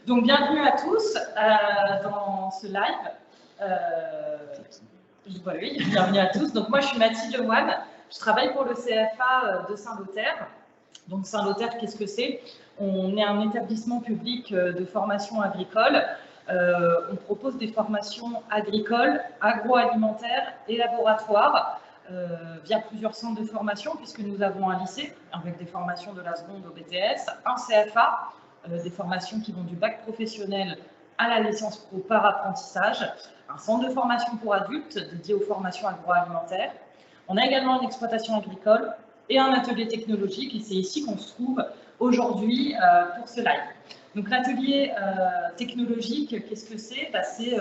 Donc bienvenue à tous dans ce live. Oui, bienvenue à tous. Donc moi je suis Mathilde Lemoine, je travaille pour le CFA de Saint-Lothaire. Donc Saint-Lothaire, qu'est-ce que c'est? On est un établissement public de formation agricole. On propose des formations agricoles, agroalimentaires et laboratoires via plusieurs centres de formation, puisque nous avons un lycée avec des formations de la seconde au BTS, un CFA, des formations qui vont du bac professionnel à la licence pro par apprentissage, un centre de formation pour adultes dédié aux formations agroalimentaires. On a également une exploitation agricole et un atelier technologique, et c'est ici qu'on se trouve aujourd'hui pour ce live. Donc l'atelier technologique, qu'est-ce que c'est? C'est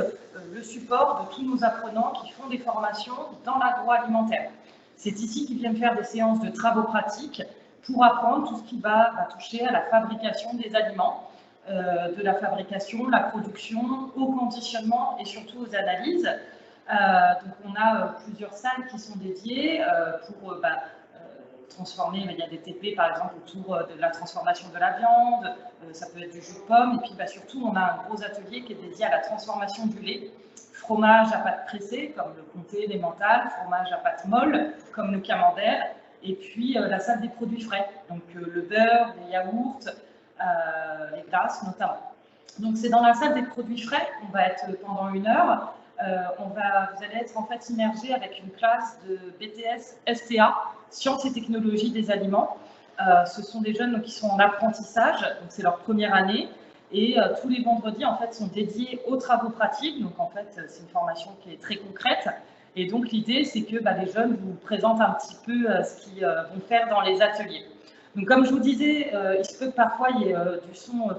le support de tous nos apprenants qui font des formations dans l'agroalimentaire. C'est ici qu'ils viennent faire des séances de travaux pratiques pour apprendre tout ce qui va toucher à la fabrication des aliments, de la fabrication, la production, au conditionnement et surtout aux analyses. Donc on a plusieurs salles qui sont dédiées pour transformer, il y a des TP par exemple autour de la transformation de la viande, ça peut être du jus de pomme, et puis surtout on a un gros atelier qui est dédié à la transformation du lait, fromage à pâte pressée comme le comté, l'emmental, fromage à pâte molle comme le camembert, et puis la salle des produits frais, donc le beurre, les yaourts, les glaces notamment. Donc c'est dans la salle des produits frais qu'on va être pendant 1 heure. Vous allez être en fait immergé avec une classe de BTS STA, Sciences et Technologies des Aliments. Ce sont des jeunes qui sont en apprentissage, donc c'est leur première année, et tous les vendredis en fait sont dédiés aux travaux pratiques. Donc en fait c'est une formation qui est très concrète, et donc l'idée c'est que les jeunes vous présentent un petit peu ce qu'ils vont faire dans les ateliers. Donc comme je vous disais, il se peut que parfois il y ait du son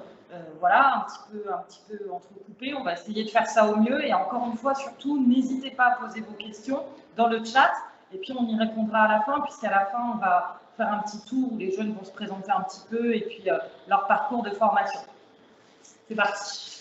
voilà, un petit peu entrecoupé. On va essayer de faire ça au mieux. Et encore une fois, surtout, n'hésitez pas à poser vos questions dans le chat. Et puis, on y répondra à la fin, puisqu'à la fin, on va faire un petit tour où les jeunes vont se présenter un petit peu et puis leur parcours de formation. C'est parti.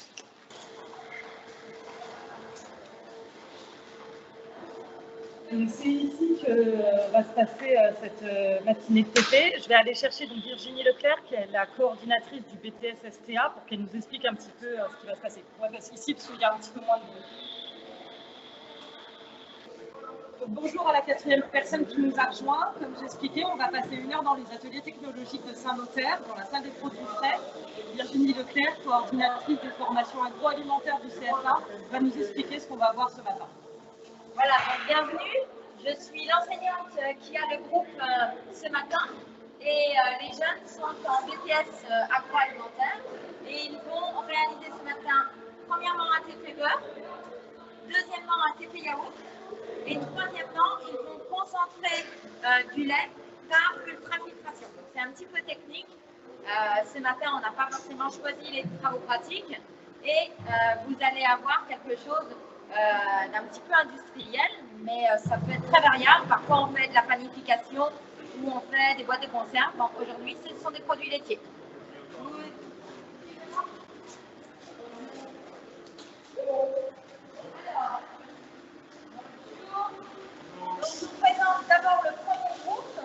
C'est ici que va se passer cette matinée de TP. Je vais aller chercher donc Virginie Leclerc, qui est la coordinatrice du BTS STA, pour qu'elle nous explique un petit peu ce qui va se passer. On va passer ici parce qu'il y a un petit peu moins de monde. Bonjour à la 4e personne qui nous a rejoint. Comme j'expliquais, on va passer 1 heure dans les ateliers technologiques de Saint-Lothaire, dans la salle des produits frais. Virginie Leclerc, coordinatrice des formations agroalimentaires du CFA, va nous expliquer ce qu'on va voir ce matin. Voilà, donc bienvenue. Je suis l'enseignante qui a le groupe ce matin. Et les jeunes sont en BTS agroalimentaire. Et ils vont réaliser ce matin, premièrement, un TP beurre, deuxièmement, un TP yaourt. Et troisièmement, ils vont concentrer du lait par ultrafiltration. C'est un petit peu technique. Ce matin, on n'a pas forcément choisi les travaux pratiques. Et vous allez avoir quelque chose d'un petit peu industriel, mais ça peut être très variable. Parfois, on fait de la panification ou on fait des boîtes de conserve. Donc aujourd'hui, ce sont des produits laitiers. Je vous présente d'abord le premier groupe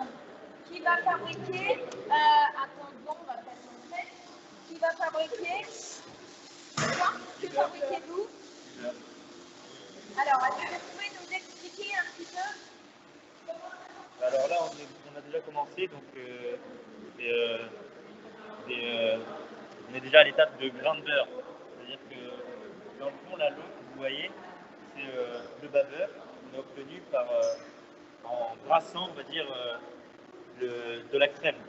qui va fabriquer, attendons, on va faire montrer, qui va fabriquer, quoi? Que fabriquez-vous? Alors, est-ce que vous pouvez nous expliquer un petit peu? Alors là, on a déjà commencé, donc on est déjà à l'étape de grain de beurre. C'est-à-dire que dans le fond, là, l'eau que vous voyez, c'est le bas beurre qu'on a obtenu en brassant, on va dire, de la crème.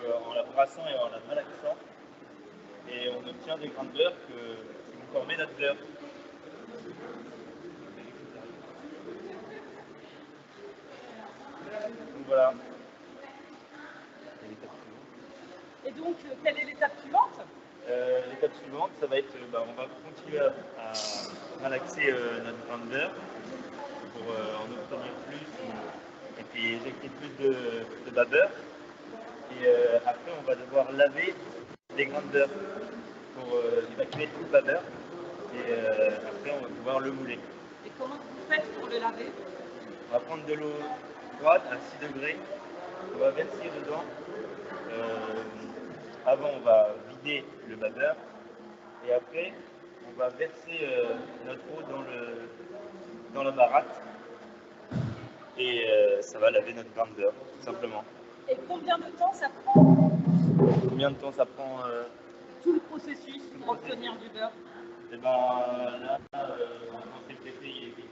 Donc en la brassant et en la malaxant, et on obtient des grains de beurre qui vont former notre beurre. Donc voilà. Et donc, quelle est l'étape suivante? L'étape suivante, ça va être, on va continuer à malaxer notre grain de beurre pour en obtenir plus et puis éjecter plus de bas beurre. Et après, on va devoir laver les grains de beurre pour évacuer tout le bas beurre. Et après, on va pouvoir le mouler. Et comment vous faites pour le laver? On va prendre de l'eau froide à 6 degrés. On va verser dedans. Avant, on va vider vider le babeur. Et après, on va verser notre eau dans la baratte. Et ça va laver notre grain de beurre, tout simplement. Et combien de temps ça prend? Combien de temps ça prend Tout le processus pour obtenir du beurre? Et ben là, quand c'est le TP, il est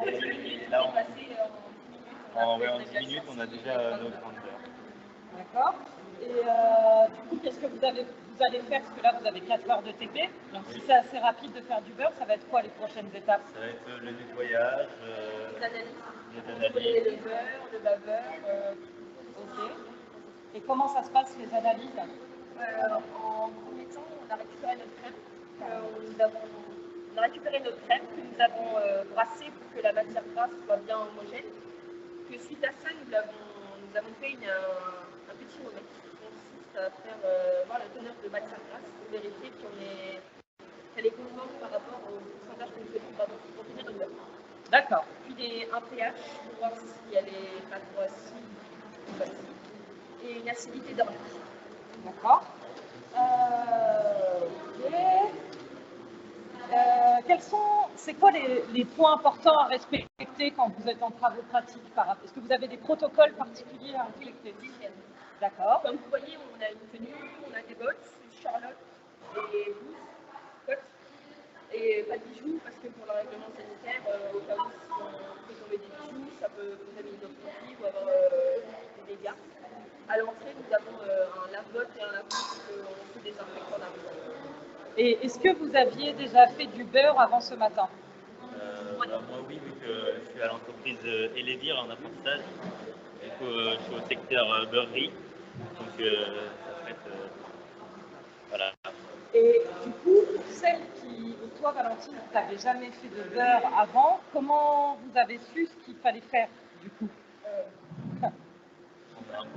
45. Et là, en 10 minutes, on a déjà notre grain de beurre. D'accord. Et du coup, qu'est-ce que vous allez faire? Parce que là, vous avez 4 heures de TP. Donc, si c'est assez rapide de faire du beurre, ça va être quoi les prochaines étapes? Ça va être le nettoyage, Les analyses. les Le analyses. beurre, le babeur. Ok. Et comment ça se passe, les analyses? En premier temps, on a récupéré notre crème. On a récupéré notre crème que nous avons brassée pour que la matière grasse soit bien homogène. Que suite à ça, nous avons fait un petit remède qui consiste à faire voir la teneur de matière grasse pour vérifier qu'elle est conforme par rapport au pourcentage que nous souhaitons contenir notre beurre. D'accord. Puis un pH pour voir si elle est pas trop acide ou basique. Et une acidité d'orge. D'accord. C'est quoi les points importants à respecter quand vous êtes en travaux pratiques? Est-ce que vous avez des protocoles particuliers à respecter? D'accord. Comme vous voyez, on a une tenue, on a des bottes, une charlotte, des blouses, cottes, et pas de bijoux parce que pour le règlement sanitaire, au cas où si on fait tomber des bijoux, ça peut contaminer notre produit ou avoir des dégâts. À l'entrée, nous avons un lave-bottes et un lave-bouche qu'on se désinfecte en arrivant. Et est-ce que vous aviez déjà fait du beurre avant ce matin? Alors moi oui, vu que je suis à l'entreprise Elévir en apprentissage. Je suis au secteur beurrerie. Donc ça va être voilà. Et du coup, pour celles qui, toi Valentine, tu n'avais jamais fait de beurre avant, comment vous avez su ce qu'il fallait faire du coup?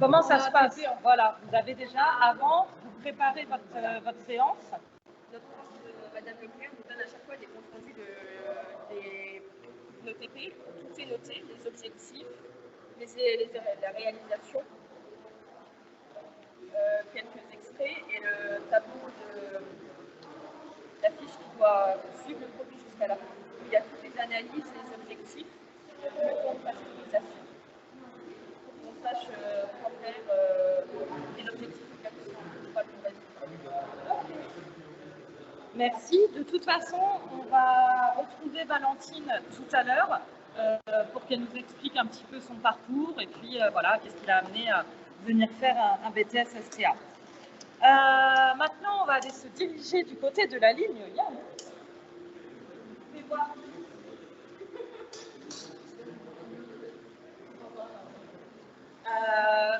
Comment ça se passe? Voilà, vous avez déjà, avant, vous préparez votre séance. Notre prof, Madame Leclerc, nous donne à chaque fois des comptes rendus de nos TP. Tout est noté, les objectifs, la réalisation, quelques extraits et le tableau de la fiche qui doit suivre le produit jusqu'à la fin. Il y a toutes les analyses, les objectifs, le temps de pasteurisation, pour qu'on sache quoi faire et l'objectif est pas le résultat. Merci. De toute façon, on va retrouver Valentine tout à l'heure pour qu'elle nous explique un petit peu son parcours et puis voilà, qu'est-ce qui l'a amené à venir faire un BTS STA. Maintenant, on va aller se diriger du côté de la ligne Yann. Fais voir.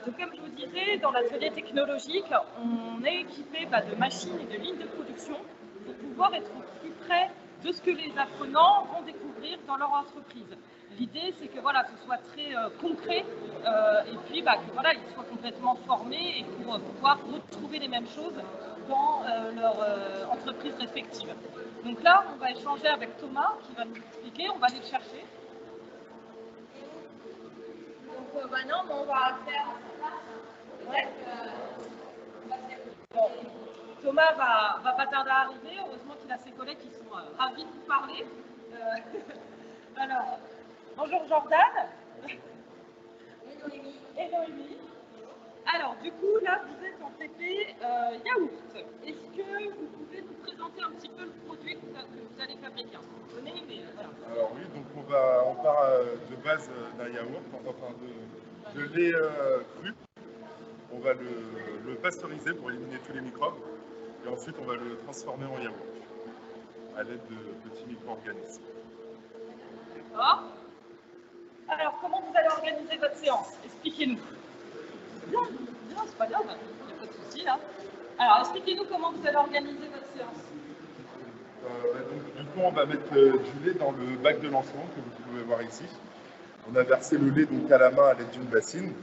Donc, comme je vous disais, dans l'atelier technologique, on est équipé de machines et de lignes de production pour pouvoir être plus près de ce que les apprenants vont découvrir dans leur entreprise. L'idée, c'est que voilà, ce soit très concret et puis que voilà, ils soient complètement formés et pour pouvoir retrouver les mêmes choses dans leur entreprise respective. Donc là, on va échanger avec Thomas qui va nous expliquer, on va aller le chercher. Donc non, mais on va faire Bon, Thomas va pas tarder à arriver. Heureusement qu'il a ses collègues qui sont ravis de vous parler. Alors, bonjour Jordan. Et Noémie. Alors, du coup, là, vous êtes en TP yaourt. Est-ce que vous pouvez nous présenter un petit peu le produit que vous allez fabriquer? Voilà. Alors oui, donc on part de base d'un yaourt, enfin de lait cru. On va le pasteuriser pour éliminer tous les microbes et ensuite on va le transformer en yaourt à l'aide de petits micro-organismes. D'accord. Alors, comment vous allez organiser votre séance? Expliquez-nous. Bien, c'est pas grave, il n'y a pas de souci là. Alors, expliquez-nous comment vous allez organiser votre séance. Donc, du coup, on va mettre du lait dans le bac de lancement que vous pouvez voir ici. On a versé le lait donc à la main à l'aide d'une bassine.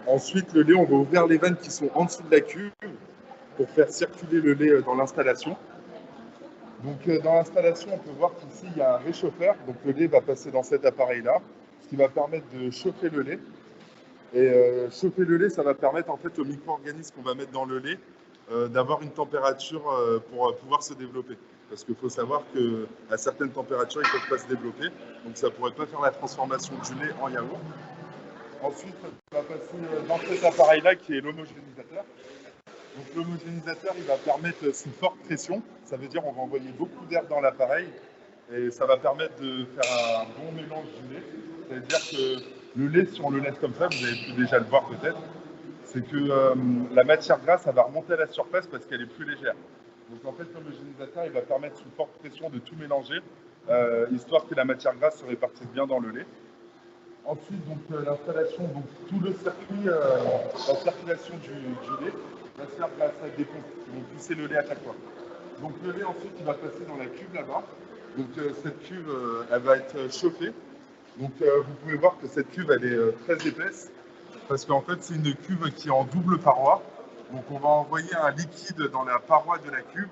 Ensuite, le lait, on va ouvrir les vannes qui sont en dessous de la cuve pour faire circuler le lait dans l'installation. Donc, dans l'installation, on peut voir qu'ici, il y a un réchauffeur. Donc, le lait va passer dans cet appareil-là, ce qui va permettre de chauffer le lait. Et chauffer le lait, ça va permettre en fait aux micro-organismes qu'on va mettre dans le lait d'avoir une température pour pouvoir se développer. Parce qu'il faut savoir qu'à certaines températures, ils ne peuvent pas se développer. Donc ça ne pourrait pas faire la transformation du lait en yaourt. Ensuite, on va passer dans cet appareil-là qui est l'homogénisateur. Donc l'homogénisateur, il va permettre sous forte pression. Ça veut dire qu'on va envoyer beaucoup d'air dans l'appareil. Et ça va permettre de faire un bon mélange du lait. C'est-à-dire que le lait, si on le laisse comme ça, vous avez pu déjà le voir peut-être, c'est que la matière grasse, elle va remonter à la surface parce qu'elle est plus légère. Donc en fait, l'homogénisateur, il va permettre sous forte pression de tout mélanger, histoire que la matière grasse se répartisse bien dans le lait. Ensuite, donc l'installation, donc tout le circuit, la circulation du lait va se faire grâce à des pompes qui vont pousser le lait à chaque fois. Donc le lait ensuite, il va passer dans la cuve là-bas. Donc cette cuve, elle va être chauffée. Donc vous pouvez voir que cette cuve, elle est très épaisse parce qu'en fait, c'est une cuve qui est en double paroi. Donc on va envoyer un liquide dans la paroi de la cuve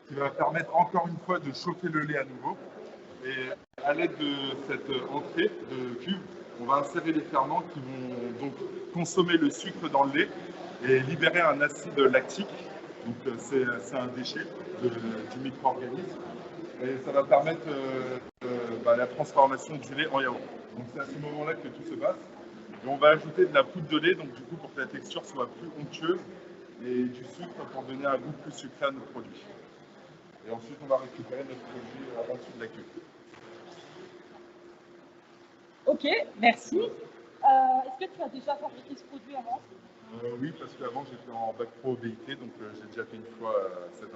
qui va permettre encore une fois de chauffer le lait à nouveau. Et à l'aide de cette entrée de cuve, on va insérer les ferments qui vont donc consommer le sucre dans le lait et libérer un acide lactique. Donc c'est un déchet du micro-organisme. Et ça va permettre la transformation du lait en yaourt. Donc c'est à ce moment-là que tout se passe. Et on va ajouter de la poudre de lait, donc du coup pour que la texture soit plus onctueuse, et du sucre pour donner un goût plus sucré à notre produit. Et ensuite on va récupérer notre produit en dessous de la cuve. Ok, merci. Est-ce que tu as déjà fabriqué ce produit avant? Oui, parce qu'avant j'étais en bac pro BIT, donc j'ai déjà fait une fois cette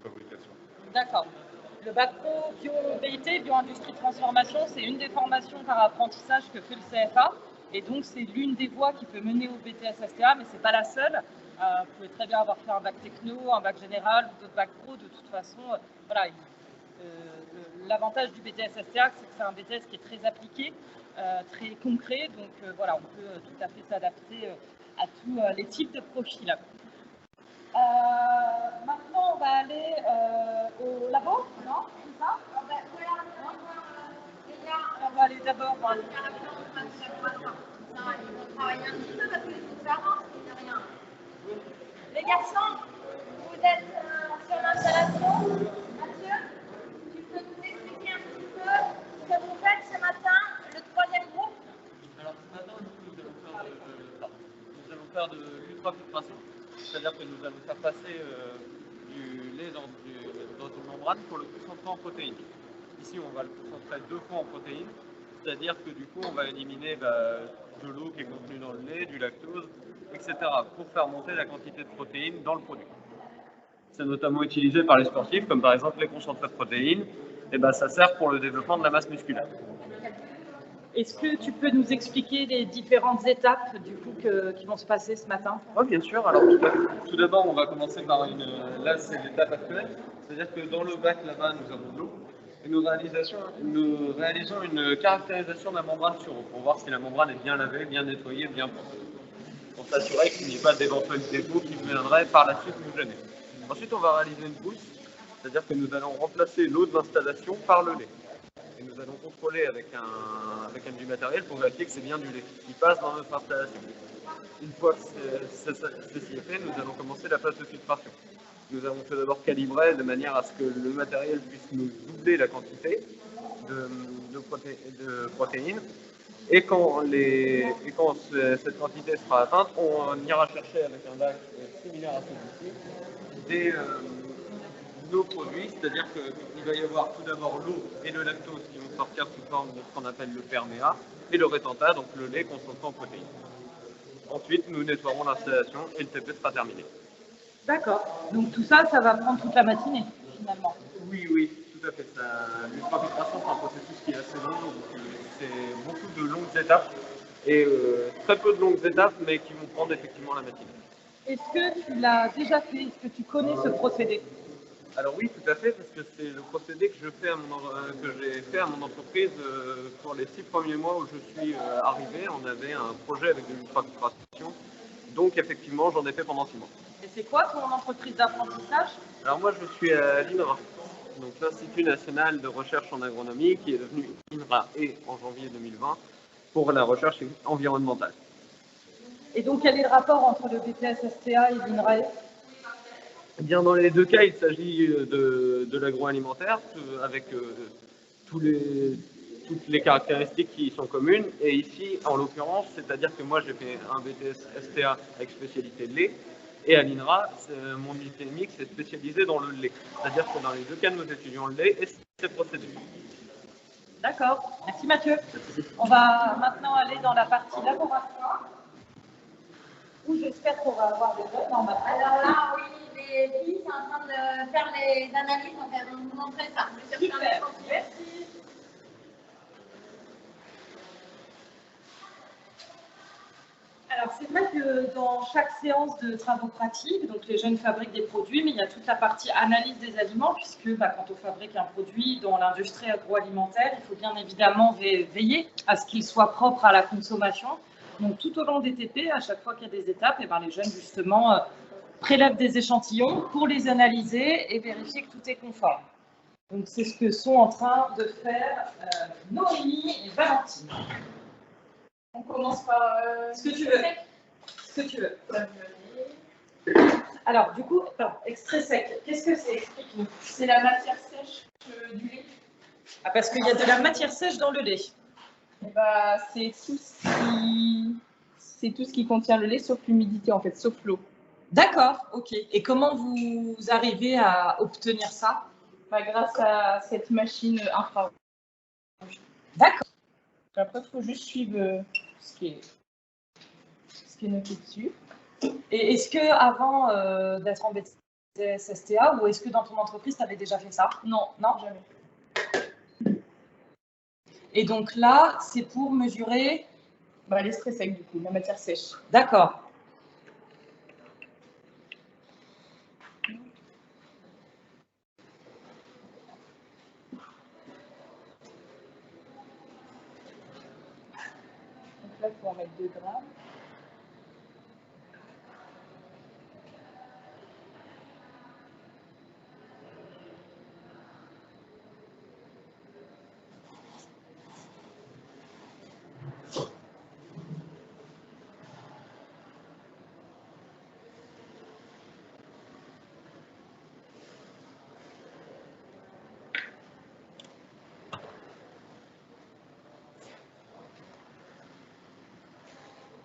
fabrication. D'accord. Le bac pro bio-BIT, bio-industrie transformation, c'est une des formations par apprentissage que fait le CFA. Et donc, c'est l'une des voies qui peut mener au BTS STA, mais ce n'est pas la seule. Vous pouvez très bien avoir fait un bac techno, un bac général ou d'autres bacs pro. De toute façon, voilà. L'avantage du BTS STA, c'est que c'est un BTS qui est très appliqué, très concret. Donc, voilà, on peut tout à fait s'adapter à tous les types de profils. Maintenant, on va aller au labo, non? C'est ça? On va aller d'abord. On va travailler un petit peu parce qu'il faut faire rien. Les garçons, vous êtes sur l'installation. Mathieu, tu peux nous expliquer un petit peu ce que vous faites ce matin, le troisième groupe? Alors ce matin, nous allons faire de l'ultrafiltration, c'est-à-dire que nous allons faire passer du lait dans une membrane pour le concentrer en protéines. Ici, on va le concentrer 2 fois en protéines, c'est-à-dire que du coup, on va éliminer de l'eau qui est contenue dans le lait, du lactose, etc. pour faire monter la quantité de protéines dans le produit. C'est notamment utilisé par les sportifs, comme par exemple les concentrés de protéines, et ça sert pour le développement de la masse musculaire. Est-ce que tu peux nous expliquer les différentes étapes du coup qui vont se passer ce matin? Oui, bien sûr. Alors tout d'abord, on va commencer par là, c'est l'étape actuelle. C'est-à-dire que dans le bac là-bas, nous avons de l'eau. Et nous réalisons une caractérisation de la membrane sur eau pour voir si la membrane est bien lavée, bien nettoyée, bien propre. Pour s'assurer qu'il n'y ait pas d'éventuels dépôts qui viendraient par la suite nous gêner. Ensuite, on va réaliser une gousse, c'est-à-dire que nous allons remplacer l'eau de l'installation par le lait. Et nous allons contrôler avec du matériel pour vérifier que c'est bien du lait qui passe dans notre installation. Une fois que ceci est fait, nous allons commencer la phase de filtration. Nous allons tout d'abord calibrer de manière à ce que le matériel puisse nous doubler la quantité de protéines. Et quand cette quantité sera atteinte, on ira chercher avec un bac similaire à celui-ci nos produits, c'est-à-dire qu'il va y avoir tout d'abord l'eau et le lactose qui vont sortir sous forme de ce qu'on appelle le PRMA et le rétenta, donc le lait concentré en protéines. Ensuite, nous nettoierons l'installation et le TP sera terminé. D'accord. Donc tout ça, ça va prendre toute la matinée finalement. Oui, tout à fait. L'ultrafiltration, c'est un processus qui est assez long, donc c'est beaucoup de longues étapes et très peu de longues étapes, mais qui vont prendre effectivement la matinée. Est-ce que tu l'as déjà fait? Est-ce que tu connais ce procédé? Alors oui, tout à fait, parce que c'est le procédé que j'ai fait à mon entreprise pour les 6 premiers mois où je suis arrivé. On avait un projet avec de l'ultrafiltration, donc effectivement, j'en ai fait pendant 6 mois. Et c'est quoi ton entreprise d'apprentissage? Alors moi, je suis à l'INRA, donc l'Institut National de Recherche en Agronomie, qui est devenu INRA et en janvier 2020 pour la recherche environnementale. Et donc, quel est le rapport entre le BTS STA et l'INRAE? Eh bien, dans les deux cas, il s'agit de l'agroalimentaire avec toutes les caractéristiques qui sont communes. Et ici, en l'occurrence, c'est-à-dire que moi, j'ai fait un BTS STA avec spécialité lait. Et à l'INRA, mon mix est spécialisé dans le lait. C'est-à-dire que dans les deux cas, nous étudions le lait et ses procédures. D'accord, merci Mathieu. On va maintenant aller dans la partie laboratoire, où j'espère qu'on va avoir des jeunes normalement. Alors là, oui, les filles sont en train de faire les analyses, donc elles vont vous montrer ça. Super, merci. Alors, c'est vrai que dans chaque séance de travaux pratiques, donc les jeunes fabriquent des produits, mais il y a toute la partie analyse des aliments, puisque quand on fabrique un produit dans l'industrie agroalimentaire, il faut bien évidemment veiller à ce qu'il soit propre à la consommation. Donc, tout au long des TP, à chaque fois qu'il y a des étapes, et les jeunes, justement, prélèvent des échantillons pour les analyser et vérifier que tout est conforme. Donc, c'est ce que sont en train de faire Noémie et Valentine. On commence par ce que tu veux. Ce que tu veux. Alors, du coup, extrait sec, qu'est-ce que c'est? Explique-nous. C'est la matière sèche du lait. Ah, parce qu'il y a de la matière sèche dans le lait. Bah, c'est tout ce qui contient le lait, sauf l'humidité, en fait, sauf l'eau. D'accord, ok. Et comment vous arrivez à obtenir ça? Grâce à cette machine infrarouge. D'accord. Après, il faut juste suivre ce qui est noté dessus. Et est-ce que avant d'être en BTS STA, ou est-ce que dans ton entreprise, tu avais déjà fait ça? Non, jamais. Et donc là, c'est pour mesurer L'extrait sec, du coup, la matière sèche. D'accord. Donc là, il faut en mettre 2 grammes.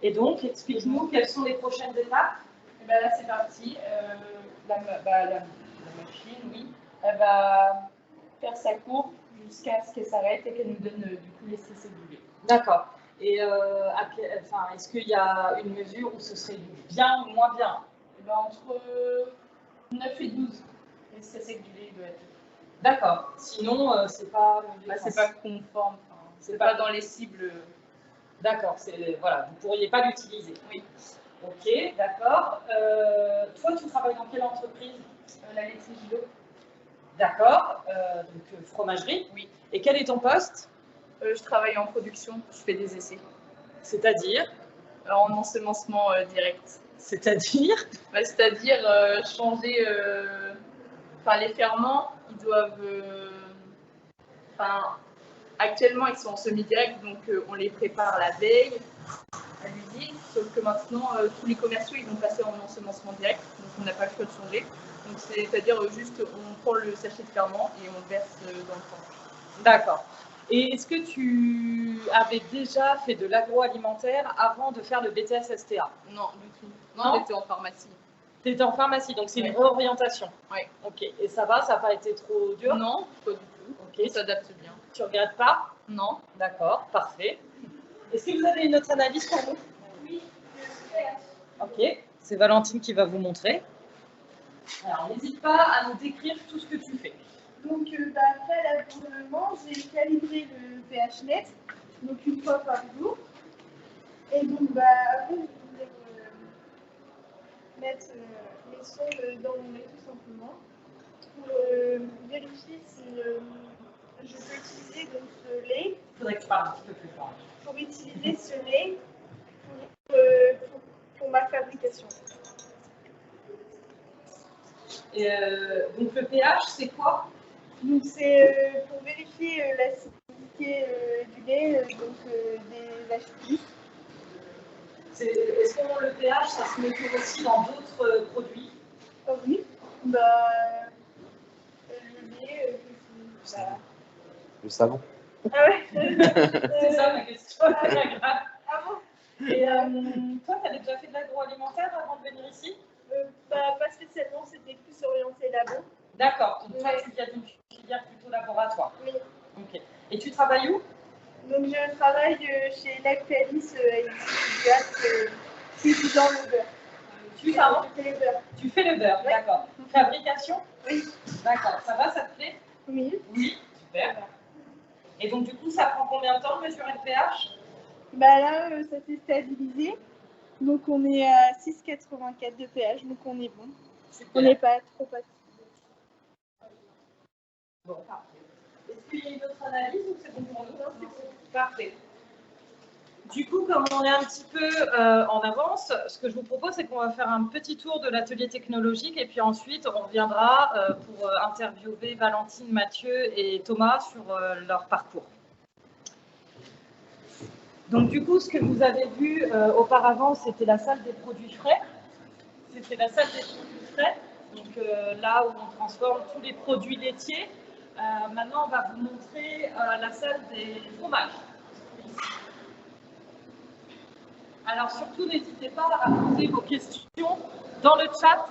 Et donc, explique-nous quelles sont les prochaines étapes. Et là, c'est parti. La machine, oui, elle va faire sa courbe jusqu'à ce qu'elle s'arrête et qu'elle nous donne du coup l'extrait sec du lait. D'accord. Et est-ce qu'il y a une mesure où ce serait bien ou moins bien? Entre 9 et 12. L'extrait sec du lait doit être. D'accord. Sinon, c'est pas. C'est pas conforme. C'est pas dans les cibles. D'accord. Voilà, vous ne pourriez pas l'utiliser. Oui. Ok, d'accord. Toi, tu travailles dans quelle entreprise? La laiterie Gilo. D'accord. Donc fromagerie. Oui. Et quel est ton poste? Je travaille en production. Je fais des essais. C'est-à-dire? En ensemencement direct. C'est-à-dire? C'est-à-dire changer. Les ferments, ils doivent. Actuellement, ils sont en semi-direct, donc on les prépare la veille à l'usine. Sauf que maintenant, tous les commerciaux, ils vont passer en ensemencement direct, donc on n'a pas le choix de changer. Donc c'est-à-dire juste, on prend le sachet de ferment et on verse dans le temps. D'accord. Et est-ce que tu avais déjà fait de l'agroalimentaire avant de faire le BTS STA? Non, du tout. Non, j'étais en pharmacie. Tu étais en pharmacie, donc c'est une réorientation. Oui. Ok. Et ça va, ça n'a pas été trop dur? Non, pas du tout. Ok. On s'adapte bien. Tu regrettes pas? Non. D'accord, parfait. Est-ce que vous avez une autre analyse pour nous? Oui, Ok, c'est Valentine qui va vous montrer. Alors, n'hésite pas à nous décrire tout ce que tu fais. Donc, après l'abonnement, j'ai calibré le pH net, donc une fois par jour. Et donc, après, je voulais mettre les sondes dans mon lait tout simplement pour vérifier si je peux utiliser donc, ce lait. Il faudrait que tu parles un petit peu plus fort. Pour utiliser ce lait pour ma fabrication. Et, donc, le pH, c'est quoi? Donc, c'est pour vérifier l'acidité du lait, donc des astuces. Est-ce que le pH, ça se mesure aussi dans d'autres produits? Oui. Bah, le lait, Le savon. Ah ouais. C'est ça ma question. Ah bon? Et toi, tu avais déjà fait de l'agroalimentaire avant de venir ici? Bah, pas spécialement, c'était plus orienté labo. D'accord. Donc toi, tu viens d'une filière plutôt laboratoire. Oui. Ok. Et tu travailles où? Donc je travaille chez Lactalis qui est dans le beurre. Tu fais le beurre. Tu fais le beurre, Oui. d'accord. Fabrication? Oui. D'accord. Ça va, ça te plaît? Oui. Oui. Super. Et donc du coup, ça prend combien de temps de mesurer le pH? Bah là, ça s'est stabilisé. Donc on est à 6,84 de pH, donc on est bon. Super. On n'est pas trop fatigué. Bon, parfait. Est-ce qu'il y a une autre analyse ou c'est bon pour nous? Non, c'est bon. Parfait. Du coup, comme on est un petit peu en avance, ce que je vous propose, c'est qu'on va faire un petit tour de l'atelier technologique et puis ensuite, on reviendra pour interviewer Valentine, Mathieu et Thomas sur leur parcours. Donc du coup, ce que vous avez vu auparavant, c'était la salle des produits frais. C'était la salle des produits frais, donc là où on transforme tous les produits laitiers. Maintenant, on va vous montrer la salle des fromages. Alors surtout, n'hésitez pas à poser vos questions dans le chat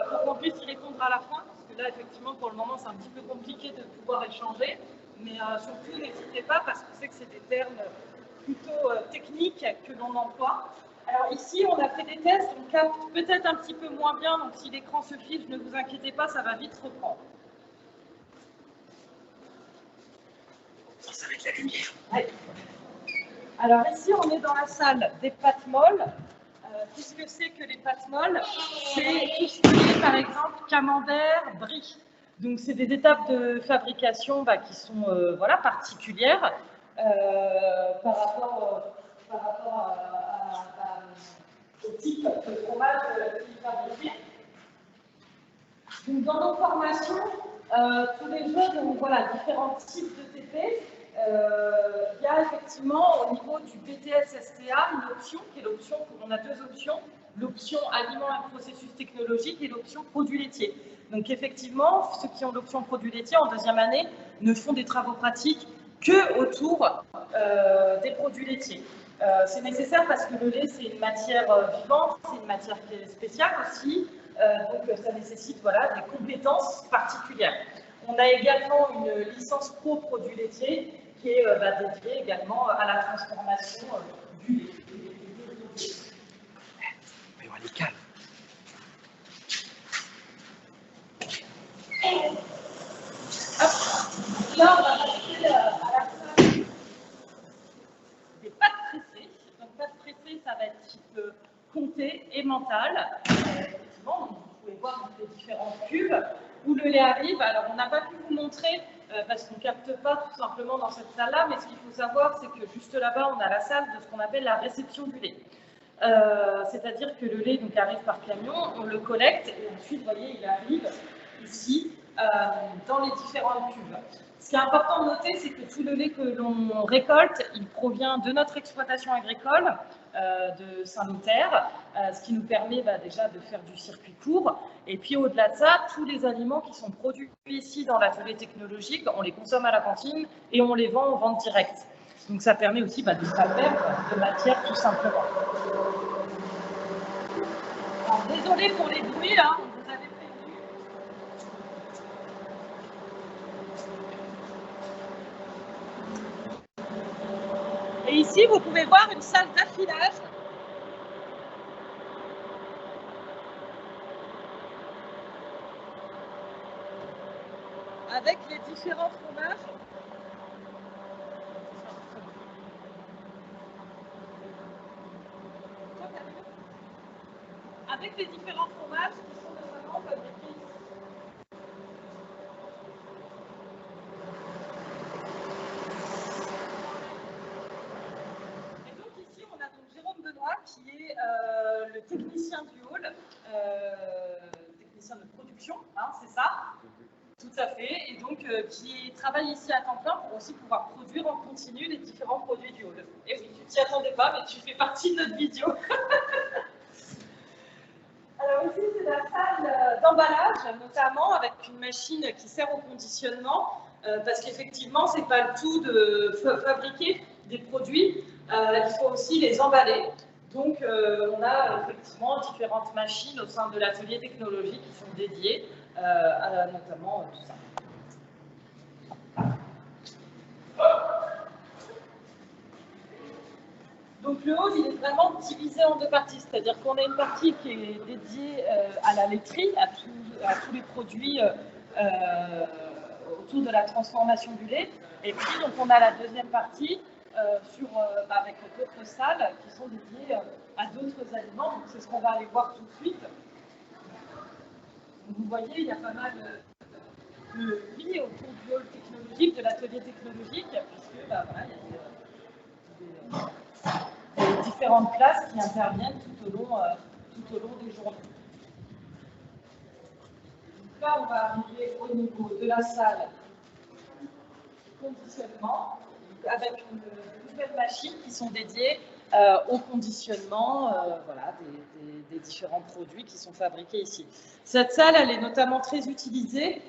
pour qu'on puisse y répondre à la fin, parce que là, effectivement, pour le moment, c'est un petit peu compliqué de pouvoir échanger. Mais surtout, n'hésitez pas, parce que c'est que c'est des termes plutôt techniques que l'on emploie. Alors ici, on a fait des tests, on capte peut-être un petit peu moins bien, donc si l'écran se fiche, ne vous inquiétez pas, ça va vite se reprendre. Ça va être la lumière. Ouais. Alors ici, on est dans la salle des pâtes molles. Qu'est-ce que c'est que les pâtes molles? C'est tout ce qui est, par exemple, camembert, brie. Donc, c'est des étapes de fabrication qui sont voilà, particulières par rapport au type de fromage qui est fabriqué. Donc, dans nos formations, tous les jeunes ont voilà, différents types de TP. Il y a effectivement au niveau du BTS-STA une option qui est l'option, on a deux options, l'option aliments et processus technologiques et l'option produits laitiers. Donc effectivement, ceux qui ont l'option produits laitiers en deuxième année ne font des travaux pratiques que autour des produits laitiers. C'est nécessaire parce que le lait c'est une matière vivante, c'est une matière qui est spéciale aussi, donc ça nécessite voilà, des compétences particulières. On a également une licence pro produits laitiers qui est dédiée également à la transformation du lait. Il va y avoir les cales. Hop. Là, on va passer à la salle des pâtes pressées. Donc, pâtes pressées, ça va être type comté et mental. Effectivement, donc, vous pouvez voir donc, les différents cubes où le lait arrive. Alors, on n'a pas pu vous montrer parce qu'on ne capte pas tout simplement dans cette salle-là, mais ce qu'il faut savoir, c'est que juste là-bas, on a la salle de ce qu'on appelle la réception du lait. C'est-à-dire que le lait donc, arrive par camion, on le collecte et ensuite, vous voyez, il arrive ici dans les différents cubes. Ce qui est important de noter, c'est que tout le lait que l'on récolte, il provient de notre exploitation agricole de Saint-Lothaire, ce qui nous permet déjà de faire du circuit court. Et puis au-delà de ça, tous les aliments qui sont produits ici dans l'atelier technologique, on les consomme à la cantine et on les vend en vente directe. Donc ça permet aussi de ne pas perdre de matière tout simplement. Alors, désolé pour les bruits, là, on vous avait prévenu. Et ici, vous pouvez voir une salle d'affilage. Avec les différents fromages. Avec les différents fromages qui sont notamment fabriqués ici. Et donc ici, on a donc Jérôme Benoît qui est le technicien du hall, technicien de production, hein, c'est ça. Tout à fait, et donc qui travaille ici à temps plein pour aussi pouvoir produire en continu les différents produits du hall. Et oui, tu t'y attendais pas, mais tu fais partie de notre vidéo. Alors ici, c'est la salle d'emballage, notamment avec une machine qui sert au conditionnement, parce qu'effectivement, c'est pas le tout de fabriquer des produits, il faut aussi les emballer. Donc, on a effectivement différentes machines au sein de l'atelier technologique qui sont dédiées à notamment tout ça. Donc le hall, il est vraiment divisé en deux parties, c'est-à-dire qu'on a une partie qui est dédiée à la laiterie, à tous les produits autour de la transformation du lait. Et puis, donc, on a la deuxième partie avec d'autres salles qui sont dédiées à d'autres aliments. Donc, c'est ce qu'on va aller voir tout de suite. Donc, vous voyez, il y a pas mal de vie autour du hall technologique, de l'atelier technologique, puisque voilà, il y a des différentes classes qui interviennent tout au long des journées. Donc là, on va arriver au niveau de la salle conditionnement, avec une nouvelle machine qui sont dédiées au conditionnement voilà, des différents produits qui sont fabriqués ici. Cette salle, elle est notamment très utilisée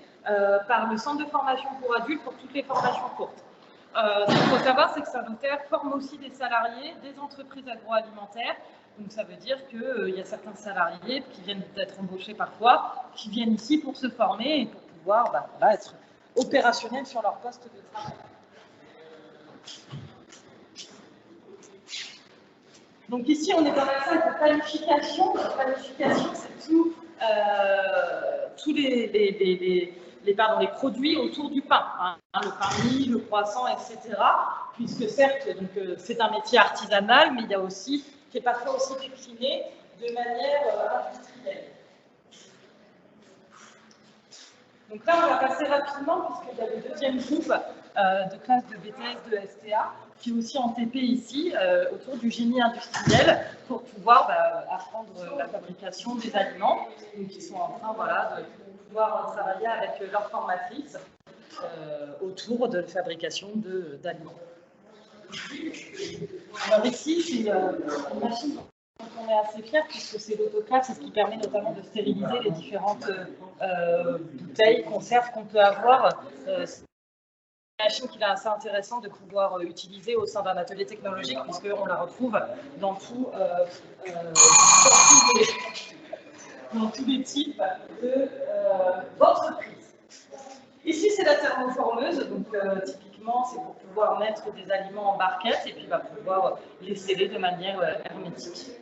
par le centre de formation pour adultes pour toutes les formations courtes. Ce qu'il faut savoir, c'est que Saint-Lothaire forme aussi des salariés des entreprises agroalimentaires. Donc ça veut dire qu'il y a certains salariés qui viennent d'être embauchés parfois, qui viennent ici pour se former et pour pouvoir voilà, être opérationnels sur leur poste de travail. Donc ici, on est dans la salle de planification. La planification, c'est tous les produits autour du pain, hein, le pain mie, le croissant, etc. Puisque certes, c'est un métier artisanal, mais il y a aussi, qui est parfois aussi décliné de manière industrielle. Donc là, on va passer rapidement, puisqu'il y a le deuxième groupe de classe de BTS de STA, qui est aussi en TP ici, autour du génie industriel, pour pouvoir apprendre la fabrication des aliments, donc ils sont en train de pouvoir travailler avec leur formatrice autour de la fabrication d'aliments. Alors ici, c'est une machine dont on est assez fiers, puisque c'est l'autoclave, c'est ce qui permet notamment de stériliser les différentes bouteilles, conserves qu'on peut avoir. Une machine qu'il est assez intéressant de pouvoir utiliser au sein d'un atelier technologique, puisqu'on la retrouve dans tous les types d'entreprises. Ici, c'est la thermoformeuse, donc typiquement, c'est pour pouvoir mettre des aliments en barquette et puis pouvoir les sceller de manière hermétique.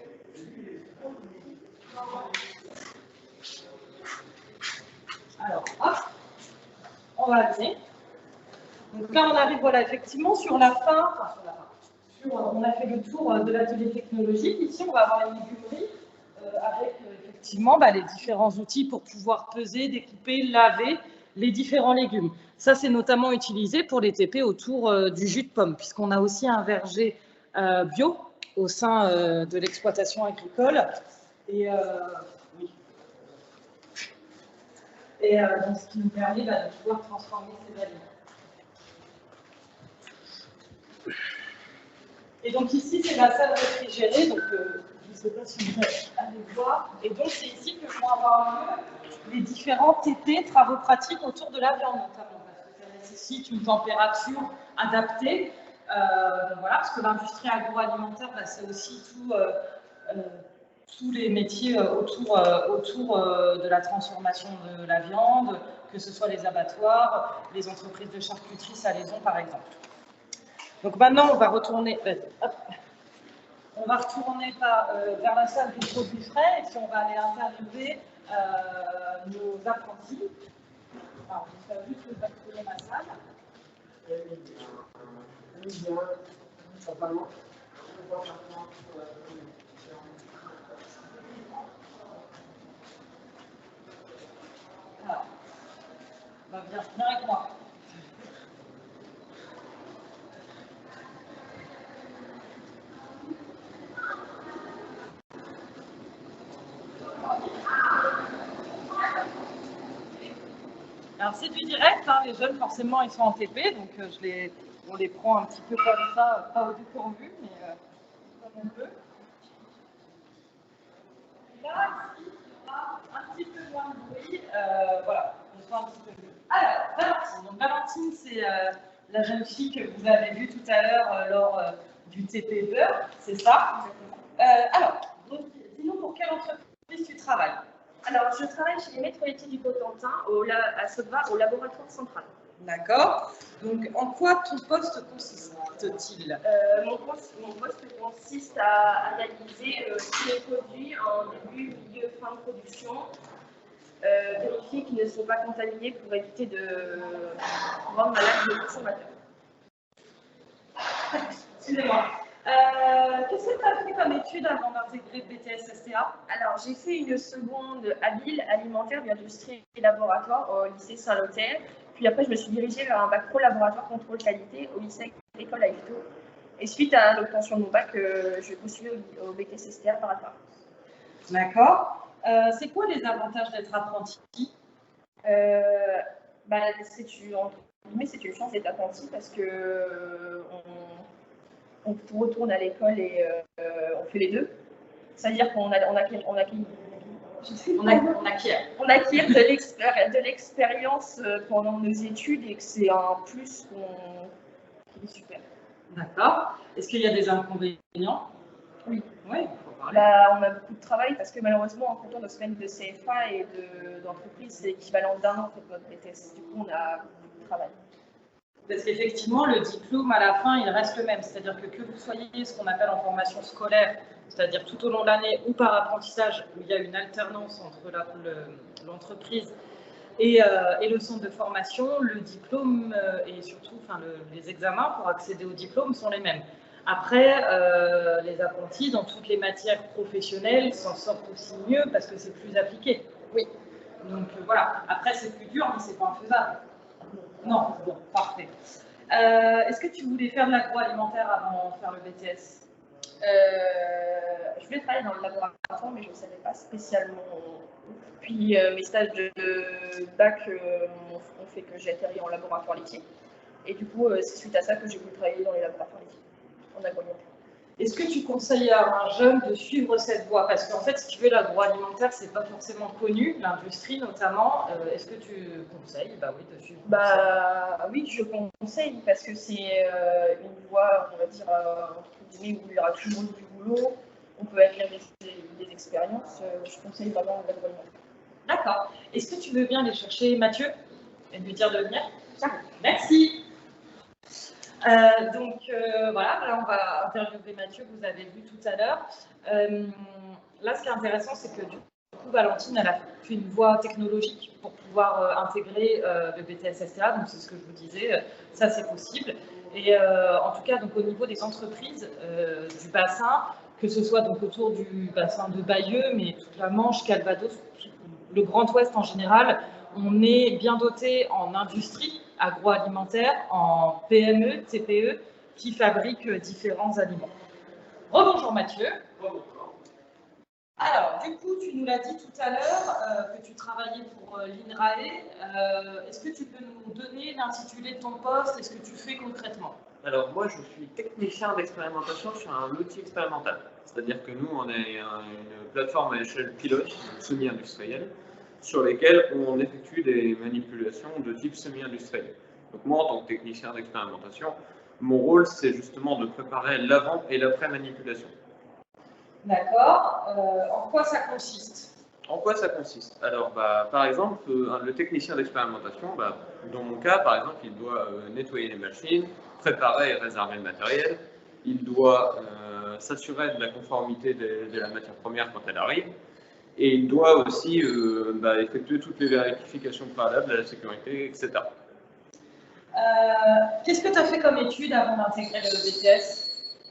Alors, hop, on va allumer. Donc là, on arrive effectivement sur la fin. On a fait le tour de l'atelier technologique. Ici, on va avoir une légumerie avec effectivement les différents outils pour pouvoir peser, découper, laver les différents légumes. Ça, c'est notamment utilisé pour les TP autour du jus de pomme, puisqu'on a aussi un verger bio au sein de l'exploitation agricole. Et donc, ce qui nous permet de pouvoir transformer ces aliments. Et donc ici, c'est la salle réfrigérée, donc je ne sais pas si vous allez voir. Et donc c'est ici que vont avoir lieu les différents TP, travaux pratiques autour de la viande notamment, parce que ça nécessite une température adaptée. Voilà, parce que l'industrie agroalimentaire, c'est aussi tous les métiers autour de la transformation de la viande, que ce soit les abattoirs, les entreprises de charcuterie, salaison par exemple. Donc maintenant, on va retourner, vers la salle des produits frais et puis on va aller interviewer nos apprentis. Alors, je vais juste basculer ma salle. Alors, viens avec moi. Alors c'est du direct, hein, les jeunes forcément ils sont en TP, donc on les prend un petit peu comme ça, pas au dépourvu, mais comme on peut. Là, ici, il y aura un petit peu moins de bruit, voilà, on soit un petit peu mieux. Alors, Valentine. Donc Valentine, c'est la jeune fille que vous avez vue tout à l'heure lors du TP Beurre, c'est ça? Alors, dis-nous pour quelle entreprise tu travailles? Alors, je travaille chez les maîtres laitiers du Cotentin, à Sotteva, au laboratoire central. D'accord. Donc, en quoi ton poste consiste-t-il? Mon poste consiste à analyser tous les produits en début, milieu, fin de production, vérifier qu'ils ne sont pas contaminés pour éviter de rendre malade le consommateur. Excusez-moi. Qu'est-ce que tu as fait comme étude avant d'intégrer BTS STA? Alors, j'ai fait une seconde habile alimentaire, biodustrie et laboratoire au lycée Saint-Lothaire. Puis après, je me suis dirigée vers un bac pro laboratoire contrôle qualité au lycée agricole à Yvetot. Et suite à l'obtention de mon bac, je vais postuler au BTS STA par rapport. D'accord. C'est quoi les avantages d'être apprenti? C'est une chance d'être apprenti parce que on retourne à l'école et on fait les deux. C'est-à-dire qu'on acquiert de l'expérience pendant nos études et que c'est un plus qui est super. D'accord. Est-ce qu'il y a des inconvénients? Oui. Oui, il faut parler. On a beaucoup de travail parce que malheureusement, en comptant nos semaines de CFA et d'entreprise, c'est l'équivalent d'un an en fait, notre BTS. Du coup, on a beaucoup de travail. Parce qu'effectivement, le diplôme, à la fin, il reste le même. C'est-à-dire que vous soyez ce qu'on appelle en formation scolaire, c'est-à-dire tout au long de l'année, ou par apprentissage, où il y a une alternance entre l'entreprise et le centre de formation, le diplôme et surtout les examens pour accéder au diplôme sont les mêmes. Après, les apprentis, dans toutes les matières professionnelles, s'en sortent aussi mieux parce que c'est plus appliqué. Oui. Donc voilà. Après, c'est plus dur, mais c'est pas infaisable. Non, bon, parfait. Est-ce que tu voulais faire de l'agroalimentaire avant de faire le BTS? Je voulais travailler dans le laboratoire, mais je ne savais pas spécialement. Puis mes stages de bac ont fait que j'ai atterri en laboratoire laitier. Et du coup, c'est suite à ça que j'ai voulu travailler dans les laboratoires laitiers, en agroalimentaire. Est-ce que tu conseilles à un jeune de suivre cette voie? Parce qu'en fait, si tu veux, l'agroalimentaire, c'est pas forcément connu, l'industrie notamment. Est-ce que tu conseilles de suivre Oui, je conseille parce que c'est une voie, on va dire, entre guillemets, où il y aura toujours du boulot, on peut acquérir des expériences. Je conseille vraiment l'agroalimentaire. D'accord. Est-ce que tu veux bien aller chercher Mathieu et lui dire de venir? Merci. Voilà, là on va interviewer Mathieu, que vous avez vu tout à l'heure. Là, ce qui est intéressant, c'est que du coup, Valentine, elle a fait une voie technologique pour pouvoir intégrer le BTS STA, donc c'est ce que je vous disais, ça c'est possible. Et en tout cas, donc, au niveau des entreprises du bassin, que ce soit donc autour du bassin de Bayeux, mais toute la Manche, Calvados, le Grand Ouest en général, on est bien doté en industrie agroalimentaire, en PME, TPE, qui fabriquent différents aliments. Rebonjour Mathieu. Bonjour. Alors, du coup, tu nous l'as dit tout à l'heure que tu travaillais pour l'INRAE. Est-ce que tu peux nous donner l'intitulé de ton poste et ce que tu fais concrètement? Alors moi, je suis technicien d'expérimentation sur un outil expérimental. C'est-à-dire que nous, on est une plateforme à échelle pilote, semi-industrielle, sur lesquelles on effectue des manipulations de type semi-industriel. Donc moi, en tant que technicien d'expérimentation, mon rôle, c'est justement de préparer l'avant et l'après-manipulation. D'accord. En quoi ça consiste? En quoi ça consiste? Alors, par exemple, le technicien d'expérimentation, dans mon cas, par exemple, il doit nettoyer les machines, préparer et réserver le matériel, il doit s'assurer de la conformité de la matière première quand elle arrive, et il doit aussi effectuer toutes les vérifications préalables à la sécurité, etc. Qu'est-ce que tu as fait comme étude avant d'intégrer le BTS?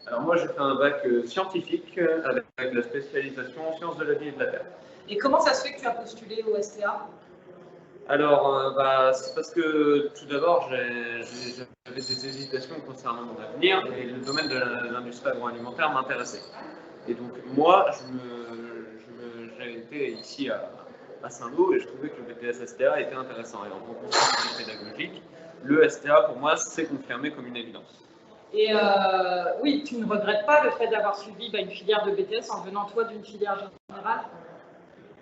Alors moi, j'ai fait un bac scientifique avec la spécialisation en sciences de la vie et de la terre. Et comment ça se fait que tu as postulé au STA? Alors, c'est parce que tout d'abord, j'avais des hésitations concernant mon avenir et le domaine de l'industrie agroalimentaire m'intéressait. Et donc moi, j'ai été ici à Saint-Lô et je trouvais que le BTS STA était intéressant. Et en rencontrant pédagogique, le STA pour moi s'est confirmé comme une évidence. Et oui, tu ne regrettes pas le fait d'avoir suivi une filière de BTS en venant toi d'une filière générale?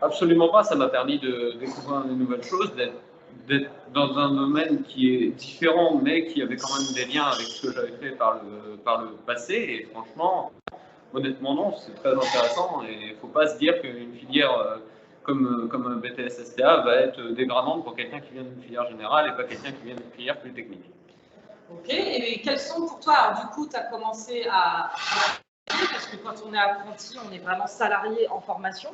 Absolument pas, ça m'a permis de découvrir de nouvelles choses, d'être dans un domaine qui est différent, mais qui avait quand même des liens avec ce que j'avais fait par le passé. Et franchement, honnêtement, non, c'est très intéressant. Et il ne faut pas se dire qu'une filière comme un BTS STA va être dégradante pour quelqu'un qui vient d'une filière générale et pas quelqu'un qui vient d'une filière plus technique. Ok, et quels sont pour toi, alors du coup, tu as commencé à parce que quand on est apprenti, on est vraiment salarié en formation.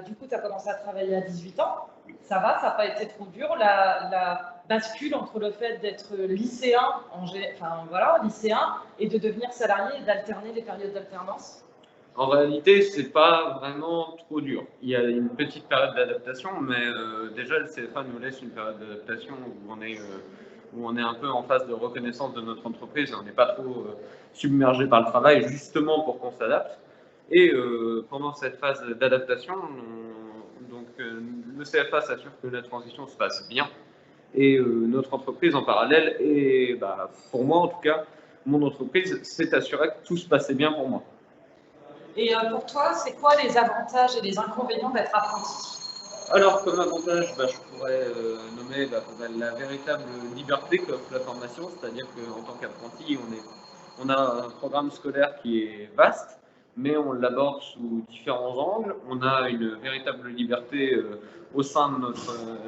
Du coup, tu as commencé à travailler à 18 ans. Ça va, ça n'a pas été trop dur. La bascule entre le fait d'être lycéen, lycéen, et de devenir salarié et d'alterner les périodes d'alternance. En réalité, c'est pas vraiment trop dur. Il y a une petite période d'adaptation, mais déjà le CFA nous laisse une période d'adaptation où on est un peu en phase de reconnaissance de notre entreprise et on n'est pas trop submergé par le travail, justement pour qu'on s'adapte. Et pendant cette phase d'adaptation, le CFA s'assure que la transition se passe bien et notre entreprise en parallèle, et pour moi en tout cas, mon entreprise s'est assurée que tout se passait bien pour moi. Et pour toi, c'est quoi les avantages et les inconvénients d'être apprenti? Alors, comme avantage, je pourrais nommer la véritable liberté qu'offre la formation, c'est-à-dire qu'en tant qu'apprenti, on a un programme scolaire qui est vaste, mais on l'aborde sous différents angles. On a une véritable liberté au sein de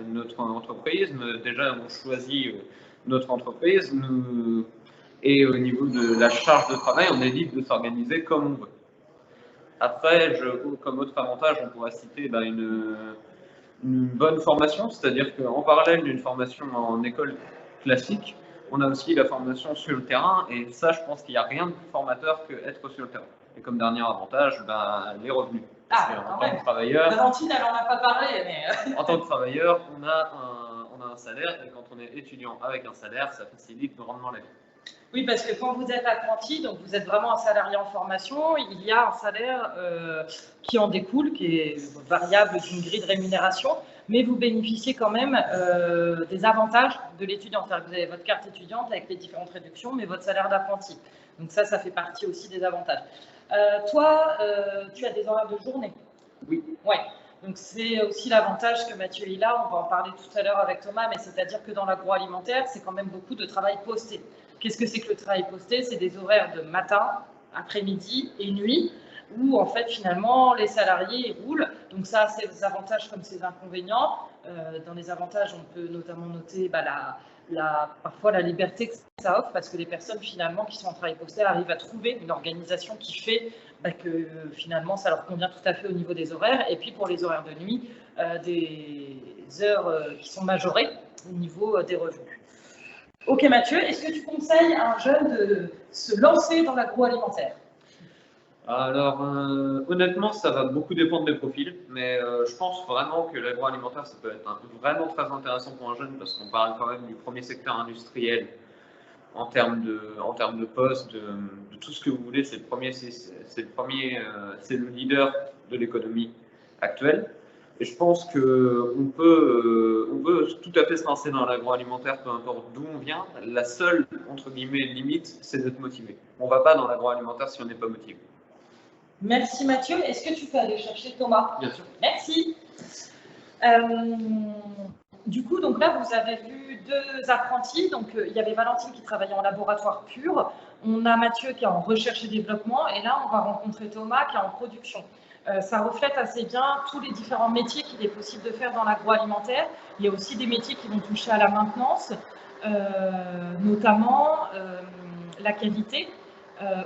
notre entreprise. Déjà, on choisit notre entreprise. Et au niveau de la charge de travail, on est libre de s'organiser comme on veut. Après, comme autre avantage, on pourrait citer une bonne formation, c'est-à-dire qu'en parallèle d'une formation en école classique, on a aussi la formation sur le terrain, et ça, je pense qu'il n'y a rien de plus formateur qu'être sur le terrain. Et comme dernier avantage, les revenus. En tant que travailleur, Valentine, elle n'en a pas parlé, mais... en tant que travailleur, on a un salaire, et quand on est étudiant avec un salaire, ça facilite grandement la vie. Oui, parce que quand vous êtes apprenti, donc vous êtes vraiment un salarié en formation, il y a un salaire qui en découle, qui est variable d'une grille de rémunération, mais vous bénéficiez quand même des avantages de l'étudiant. C'est-à-dire que vous avez votre carte étudiante avec les différentes réductions, mais votre salaire d'apprenti. Donc ça fait partie aussi des avantages. Toi, tu as des horaires de journée? Oui. Ouais. Donc c'est aussi l'avantage que Mathieu est là, on va en parler tout à l'heure avec Thomas, mais c'est-à-dire que dans l'agroalimentaire, c'est quand même beaucoup de travail posté. Qu'est-ce que c'est que le travail posté? C'est des horaires de matin, après-midi et nuit, où en fait finalement les salariés roulent. Donc ça, c'est des avantages comme ses inconvénients. Dans les avantages, on peut notamment noter parfois la liberté que ça offre, parce que les personnes finalement qui sont en travail posté arrivent à trouver une organisation qui fait que finalement ça leur convient tout à fait au niveau des horaires. Et puis pour les horaires de nuit, des heures qui sont majorées au niveau des revenus. Ok Mathieu, est-ce que tu conseilles à un jeune de se lancer dans l'agroalimentaire? Alors, honnêtement, ça va beaucoup dépendre des profils, mais je pense vraiment que l'agroalimentaire, ça peut être vraiment très intéressant pour un jeune, parce qu'on parle quand même du premier secteur industriel en termes de poste, de tout ce que vous voulez. C'est le leader de l'économie actuelle. Et je pense qu'on peut tout à fait se lancer dans l'agroalimentaire, peu importe d'où on vient. La seule, entre guillemets, limite, c'est d'être motivé. On ne va pas dans l'agroalimentaire si on n'est pas motivé. Merci Mathieu. Est-ce que tu peux aller chercher Thomas? Bien sûr. Merci. Du coup, donc là, vous avez vu deux apprentis. Donc, il y avait Valentine qui travaillait en laboratoire pur. On a Mathieu qui est en recherche et développement. Et là, on va rencontrer Thomas qui est en production. Ça reflète assez bien tous les différents métiers qu'il est possible de faire dans l'agroalimentaire. Il y a aussi des métiers qui vont toucher à la maintenance, notamment la qualité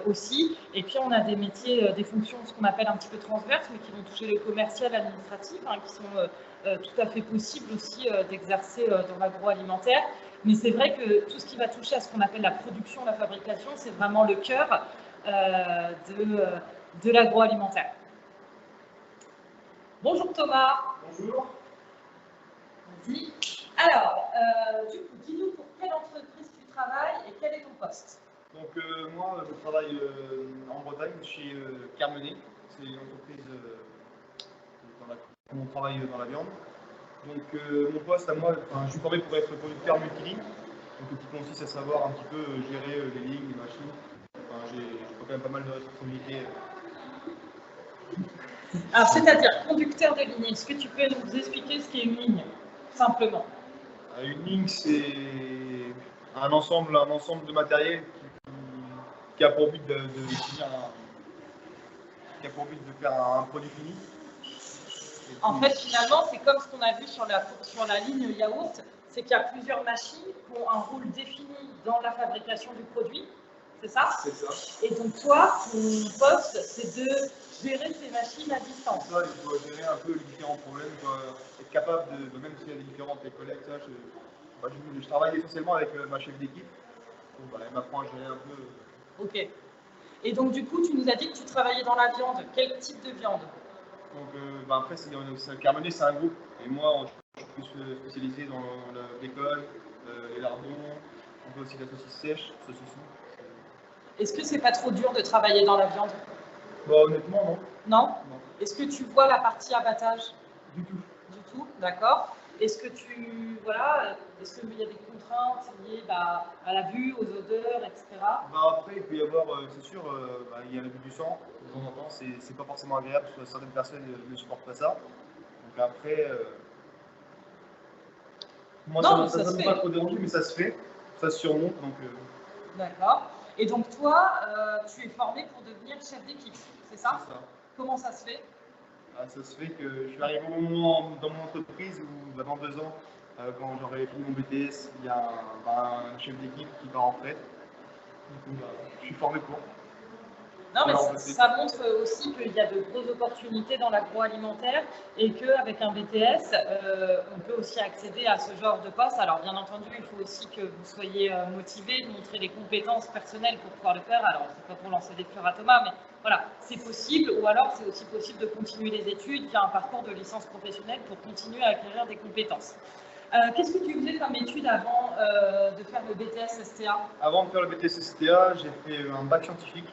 aussi. Et puis, on a des métiers, des fonctions, ce qu'on appelle un petit peu transverses, mais qui vont toucher le commercial, administratif, qui sont tout à fait possibles aussi d'exercer dans l'agroalimentaire. Mais c'est vrai que tout ce qui va toucher à ce qu'on appelle la production, la fabrication, c'est vraiment le cœur de l'agroalimentaire. Bonjour Thomas. Bonjour. Vas-y. Alors, du coup, dis-nous pour quelle entreprise tu travailles et quel est ton poste? Donc moi, je travaille en Bretagne chez Carmenet. C'est une entreprise dans la mon travail dans la viande. Donc mon poste à moi, je suis formé pour être producteur multiligne, donc qui consiste à savoir un petit peu gérer les lignes, les machines. J'ai quand même pas mal de responsabilités. Alors, c'est-à-dire conducteur de ligne, est-ce que tu peux nous expliquer ce qu'est une ligne, simplement? Une ligne, c'est un ensemble de matériel qui a pour but de faire un produit fini. En fait, finalement, c'est comme ce qu'on a vu sur la ligne yaourt, c'est qu'il y a plusieurs machines qui ont un rôle défini dans la fabrication du produit, c'est ça? C'est ça. Et donc toi, ton poste, c'est de gérer ces machines à distance. Ça, il doit gérer un peu les différents problèmes, il doit être capable de même s'il y a des différentes collègues, ça, je travaille essentiellement avec ma chef d'équipe, donc elle m'apprend à gérer un peu. Ok. Et donc du coup, tu nous as dit que tu travaillais dans la viande. Quel type de viande? Donc après, Carmenet, c'est un groupe, et moi, je suis plus spécialisé dans le bacon, les lardons, un peu aussi de la saucisse sèche, saucisson. Est-ce que c'est pas trop dur de travailler dans la viande? Bah, honnêtement, non. Non? Non. Est-ce que tu vois la partie abattage? Du tout. Du tout, d'accord. Est-ce que est-ce qu'il y a des contraintes liées à la vue, aux odeurs, etc. Après, il peut y avoir, c'est sûr, il y a le goût du sang, de temps en temps, c'est pas forcément agréable, parce que certaines personnes ne supportent pas ça. Donc après, moi Non, ça ne m'a pas trop dérangé, mais ça se fait, ça se surmonte. Donc, D'accord. Et donc toi, tu es formé pour devenir chef d'équipe, c'est ça? C'est ça. Comment ça se fait? Ça se fait que je suis arrivé au moment dans mon entreprise où, dans 2 ans, quand j'aurai fini mon BTS, il y a un chef d'équipe qui part en retraite. Du coup, je suis formé pour. Non, mais ça montre aussi qu'il y a de grosses opportunités dans l'agroalimentaire et qu'avec un BTS, on peut aussi accéder à ce genre de poste. Alors, bien entendu, il faut aussi que vous soyez motivé, de montrer des compétences personnelles pour pouvoir le faire. Alors, c'est pas pour lancer des fleurs à Thomas, mais voilà, c'est possible. Ou alors, c'est aussi possible de continuer les études via un parcours de licence professionnelle pour continuer à acquérir des compétences. Qu'est-ce que tu faisais comme étude avant de faire le BTS STA? Avant de faire le BTS STA, j'ai fait un bac scientifique.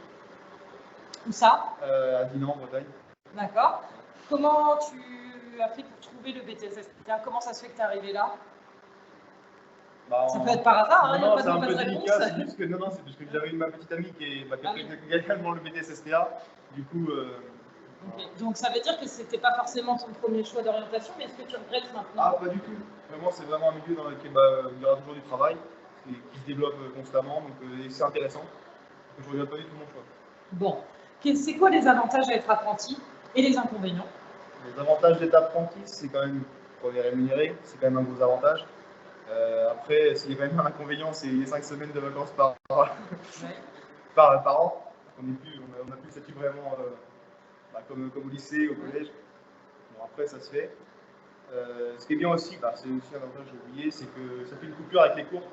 Où ça? À Dinan, en Bretagne. D'accord. Comment tu as fait pour trouver le BTS STA? Comment ça se fait que tu es arrivé là? Ça peut être par hasard, hein, il n'y a pas de mauvaise réponse. C'est juste que, non, c'est parce que j'avais ma petite amie qui a fait également le BTS STA. Du coup. Okay. Donc ça veut dire que c'était pas forcément ton premier choix d'orientation, mais est-ce que tu regrettes maintenant? Ah, pas du tout. Vraiment, c'est vraiment un milieu dans lequel il y aura toujours du travail, qui se développe constamment, donc c'est intéressant. Je ne regrette pas du tout mon choix. Bon. C'est quoi les avantages à être apprenti et les inconvénients? Les avantages d'être apprenti, c'est quand même, qu'on est rémunéré, c'est quand même un gros avantage. Après, s'il y a quand même un inconvénient, c'est les 5 semaines de vacances par an. On n'a plus le statut vraiment comme au lycée, au collège. Bon, après, ça se fait. Ce qui est bien aussi, c'est aussi un avantage, j'ai oublié, c'est que ça fait une coupure avec les cours.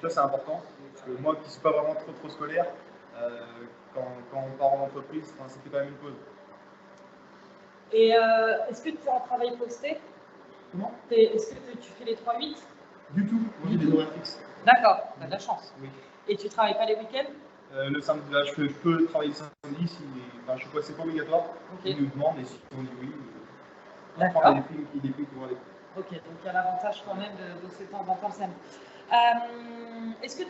Ça, c'est important. Parce que moi, qui ne suis pas vraiment trop scolaire, quand on part en entreprise, c'était quand même une pause. Et est-ce que tu as un travail posté? Comment? Est-ce que tu fais les 3-8? Du tout. Moi, j'ai des horaires fixes. D'accord, tu as de la chance. Oui. Et tu ne travailles pas les week-ends? Le samedi, je peux travailler le samedi, c'est pas obligatoire. Okay. Ils nous demandent et si on dit oui, d'accord. On prend des primes pour aller. Ok, donc il y a l'avantage quand même de bosser de temps en temps le samedi. Est-ce que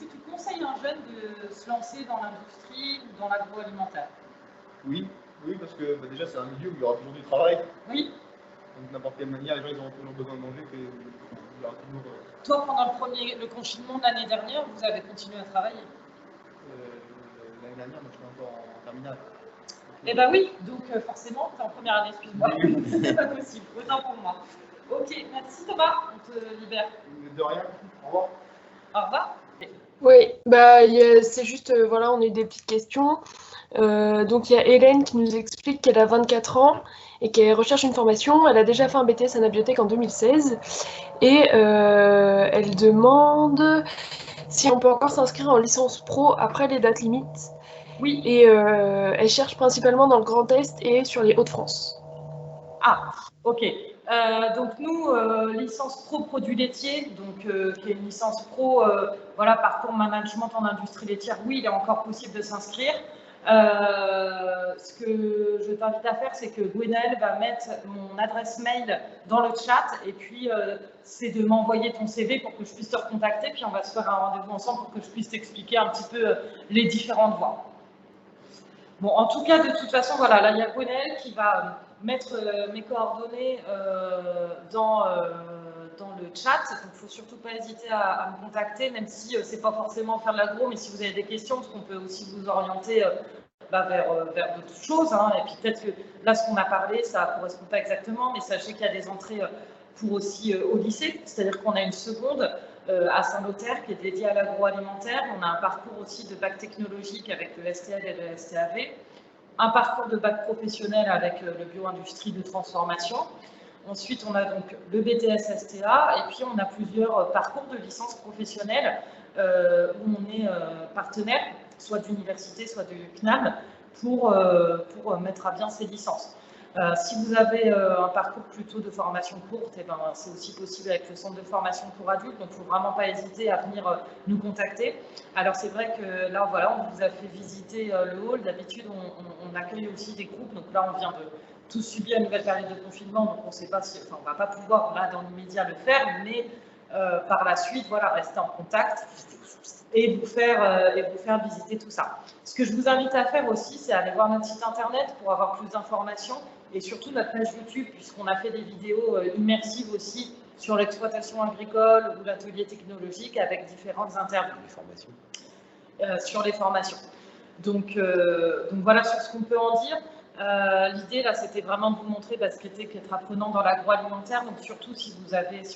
tu conseilles à un jeune de se lancer dans l'industrie ou dans l'agroalimentaire? Oui, parce que déjà c'est un milieu où il y aura toujours du travail. Oui. Donc n'importe quelle manière, les gens ils auront toujours besoin de manger. Il y aura toujours, Toi, pendant le confinement de l'année dernière, vous avez continué à travailler? L'année dernière, moi je suis encore en terminale. Eh bien oui, donc forcément, tu es en première année, excuse-moi. C'est pas possible, autant pour moi. Ok, merci Thomas, on te libère. De rien, au revoir. Au revoir. Oui, c'est juste, voilà, on a eu des petites questions. Donc il y a Hélène qui nous explique qu'elle a 24 ans et qu'elle recherche une formation. Elle a déjà fait un BTS Anabiotech en 2016 et elle demande si on peut encore s'inscrire en licence pro après les dates limites. Oui. Et elle cherche principalement dans le Grand Est et sur les Hauts-de-France. Ah, ok. Donc nous, licence pro produits laitiers, donc qui est une licence pro, parcours management en industrie laitière, oui, il est encore possible de s'inscrire. Ce que je t'invite à faire, c'est que Gwenaëlle va mettre mon adresse mail dans le chat et puis c'est de m'envoyer ton CV pour que je puisse te recontacter, puis on va se faire un rendez-vous ensemble pour que je puisse t'expliquer un petit peu les différentes voies. Bon, en tout cas, de toute façon, voilà, là, il y a Gwenaëlle qui va mettre mes coordonnées dans le chat. Donc, il ne faut surtout pas hésiter à me contacter, même si ce n'est pas forcément faire de l'agro, mais si vous avez des questions, parce qu'on peut aussi vous orienter vers d'autres choses. Hein. Et puis peut-être que là, ce qu'on a parlé, ça ne correspond pas exactement, mais sachez qu'il y a des entrées pour aussi au lycée, c'est-à-dire qu'on a une seconde à Saint-Lothaire qui est dédiée à l'agroalimentaire. On a un parcours aussi de bac technologique avec le STL et le STAV, un parcours de bac professionnel avec le bio-industrie de transformation. Ensuite, on a donc le BTS STA et puis on a plusieurs parcours de licence professionnelle où on est partenaire, soit d'université, soit du CNAM, pour mettre à bien ces licences. Si vous avez un parcours plutôt de formation courte, eh ben, c'est aussi possible avec le centre de formation pour adultes, donc il ne faut vraiment pas hésiter à venir nous contacter. Alors c'est vrai que là, voilà, on vous a fait visiter le hall. D'habitude, on accueille aussi des groupes, donc là, on vient de tous subir une nouvelle période de confinement, donc on ne sait pas si, enfin, on ne va pas pouvoir là dans l'immédiat le faire, mais par la suite, voilà, rester en contact et vous faire visiter tout ça. Ce que je vous invite à faire aussi, c'est aller voir notre site internet pour avoir plus d'informations et surtout notre page YouTube, puisqu'on a fait des vidéos immersives aussi sur l'exploitation agricole ou l'atelier technologique avec différentes interviews. Sur les formations. Donc voilà sur ce qu'on peut en dire. L'idée là, c'était vraiment de vous montrer ce qu'être apprenant dans l'agroalimentaire. Donc surtout si vous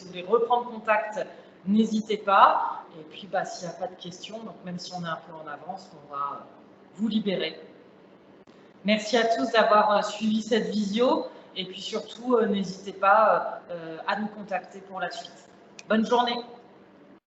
voulez reprendre contact, n'hésitez pas. Et puis s'il n'y a pas de questions, donc même si on est un peu en avance, on va vous libérer. Merci à tous d'avoir suivi cette visio. Et puis surtout, n'hésitez pas à nous contacter pour la suite. Bonne journée.